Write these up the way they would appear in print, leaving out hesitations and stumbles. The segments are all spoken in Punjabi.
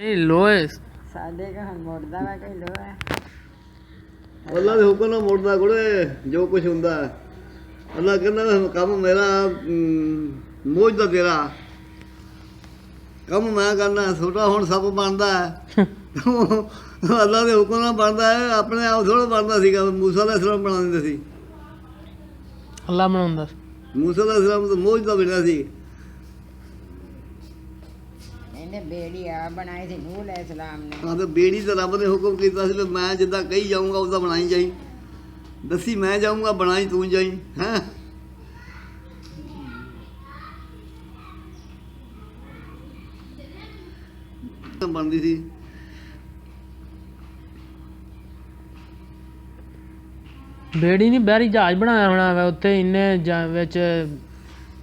नहीं लोए ਸਾਡੇ ਘਰ ਮੁੜਦਾ ਵਾ ਕੋਈ ਲੋਹਾ ਅੱਲਾ ਦੇ ਹੁਕਮ ਨਾਲ ਮੁੜਦਾ ਕੁੜੇ ਜੋ ਕੁਝ ਹੁੰਦਾ ਅੱਲਾ ਕਹਿੰਦਾ ਕੰਮ ਮੇਰਾ ਮੋਝ ਦਾ ਤੇਰਾ ਕੰਮ ਮੈਂ ਕਰਨਾ ਛੋਟਾ ਹੁਣ ਸਭ ਬਣਦਾ ਅੱਲਾ ਦੇ ਹੁਕਮ ਨਾਲ ਬਣਦਾ ਹੈ ਆਪਣੇ ਆਪ ਥੋੜਾ ਬਣਦਾ ਸੀਗਾ ਮੂਸਾ ਦਾ ਇਸਲਾਮ ਬਣਾ ਦਿੰਦੇ ਸੀ अल्लाह बनाਉਂਦਾ ਮੂਸਾ ਦਾ ਇਸਲਾਮ ਤਾਂ ਮੋਝ ਦਾ ਬਣਿਆ ਸੀ ਇਹਨੇ ਬੇੜੀ ਆ ਬਣਾਈ ਸੀ ਨੂਹ ਅਲੈਹਿਸਲਾਮ ਨੇ ਹਾਂ ਤੇ ਬੇੜੀ ਤਾਂ ਰੱਬ ਨੇ ਹੁਕਮ ਕੀਤਾ ਸੀ ਵੀ ਮੈਂ ਜਿੱਦਾਂ ਕਹੀ ਜਾਊਂਗਾ ਉਹਦਾ ਬਣਾਈ ਜਾਈ ਦੱਸੀ ਮੈਂ ਜਾਊਂਗਾ ਬਣਾਈ ਤੂੰ ਜਾਈ ਹੈਂ ਬਣਦੀ ਸੀ ਬੇੜੀ ਨਹੀਂ ਬਹਿਰੀ ਜਹਾਜ਼ ਬਣਾਇਆ ਹੋਣਾ ਵਾ ਉੱਥੇ ਇੰਨੇ ਵਿੱਚ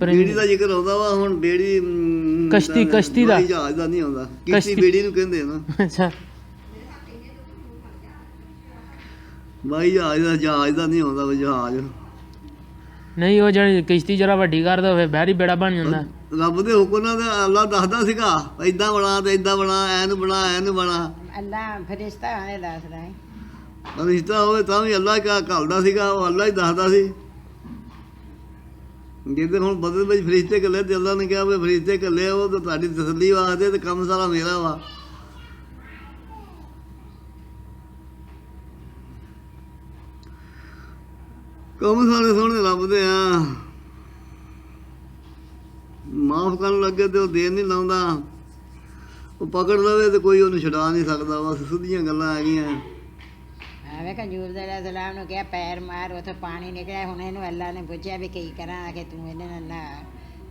ਬੇੜੀ ਦਾ ਜ਼ਿਕਰ ਆਉਂਦਾ ਵਾ ਹੁਣ ਬੇੜੀ ਕਸ਼ਤੀ ਦਾ ਜਹਾਜ਼ ਦਾ ਨਹੀਂ ਆਉਂਦਾ ਕਿਸ਼ਤੀ ਬੇੜੀ ਨੂੰ ਕਹਿੰਦੇ ਆ ਨਾ ਅੱਛਾ ਬਾਈ ਜਹਾਜ਼ ਦਾ ਨਹੀਂ ਆਉਂਦਾ ਵਾ ਜਹਾਜ਼ ਨਹੀਂ ਉਹ ਜਿਹੜੀ ਕਿਸ਼ਤੀ ਜਰਾ ਵੱਡੀ ਕਰਦਾ ਹੋਵੇ ਬਹਿਰੀ ਬੇੜਾ ਬਣ ਜਾਂਦਾ ਰੱਬ ਦੇ ਹੁਕਮ ਨਾਲ ਅੱਲਾ ਦੱਸਦਾ ਸੀਗਾ ਏਦਾਂ ਬਣਾ ਤੇ ਏਦਾਂ ਬਣਾ ਐਨ ਬਣਾ ਐਨ ਬਣਾ ਅੱਲਾ ਫਰਿਸ਼ਤਾ ਆਏ ਦੱਸਦਾ ਹੈ ਰਿਸ਼ਤਾ ਹੋਵੇ ਤਾਂ ਵੀ ਅੱਲਾ ਘੱਲਦਾ ਸੀਗਾ ਉਹ ਅੱਲਾ ਹੀ ਦੱਸਦਾ ਸੀ ਜਿਹਦੇ ਹੁਣ ਬਦਲ ਵਿੱਚ ਫਰਿਸ਼ਤੇ ਘੱਲੇ ਤੇ ਅੱਲਾ ਨੇ ਕਿਹਾ ਵੀ ਫਰਿਸ਼ਤੇ ਘੱਲੇ ਉਹ ਤਾਂ ਤੁਹਾਡੀ ਤਸੱਲੀ ਵਾਸਤੇ ਤੇ ਕੰਮ ਸਾਰਾ ਮੇਰਾ ਵਾ ਕੰਮ ਸਾਰੇ ਸੋਹਣੇ ਰੱਬ ਦੇ ਆ ਮਾਫ ਕਰਨ ਲੱਗੇ ਤੇ ਉਹ ਦੇਰ ਨਹੀਂ ਲਾਉਂਦਾ ਉਹ ਪਕੜ ਲਵੇ ਤੇ ਕੋਈ ਉਹਨੂੰ ਛਡਾ ਨਹੀਂ ਸਕਦਾ ਬਸ ਸਿੱਧੀਆਂ ਗੱਲਾਂ ਆ ਗਈਆਂ ਆਵੇ ਕੰਜੂਰ ਦੇ ਅਲੈਹਿਸਲਾਮ ਨੂੰ ਕਿਹਾ ਪੈਰ ਮਾਰ ਉੱਥੇ ਪਾਣੀ ਨਿਕਲਿਆ ਹੁਣ ਇਹਨੂੰ ਅੱਲਾ ਨੇ ਪੁੱਛਿਆ ਵੀ ਕੀ ਕਰਾਂ ਆ ਕੇ ਤੂੰ ਇਹਦੇ ਨਾਲ ਨਾ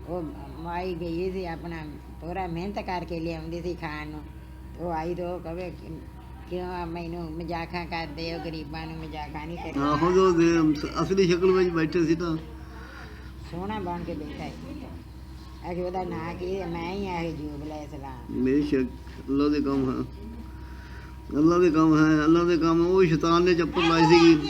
ਉਹ ਮਾਈ ਗਈ ਸੀ ਆਪਣਾ ਪੂਰਾ ਮਿਹਨਤ ਕਰਕੇ ਲਿਆਉਂਦੀ ਸੀ ਖਾਣ ਨੂੰ ਉਹ ਆਈ ਤਾਂ ਉਹ ਕਵੇ ਕਿਉਂ ਮੈਨੂੰ ਮਜ਼ਾਕਾਂ ਕਰਦੇ ਹੋ ਗਰੀਬਾਂ ਨੂੰ ਮਜ਼ਾਕਾਂ ਨਹੀਂ ਕਰਦੇ ਆਹੋ ਜੋ ਅਸਲੀ ਸ਼ਕਲ ਵਿੱਚ ਬੈਠੇ ਸੀ ਤਾਂ ਸੋਹਣਾ ਬਣ ਕੇ ਬੈਠਾ ਹੈ ਅਗੇ ਉਹਦਾ ਨਾਂ ਕੀ ਮੈਂ ਹੀ ਆ ਜੂਬ ਅਲੈਹਿਸਲਾਮ ਬੇਸ਼ੱਕ ਅੱਲਾ ਦੇ ਕੰਮ ਹੈ ਅੱਲਾ ਦੇ ਕੰਮ ਹੈ ਅੱਲਾ ਦੇ ਕੰਮ ਉਹ ਸ਼ੈਤਾਨ ਨੇ ਚੱਪਲ ਲਾਈ ਸੀਗੀ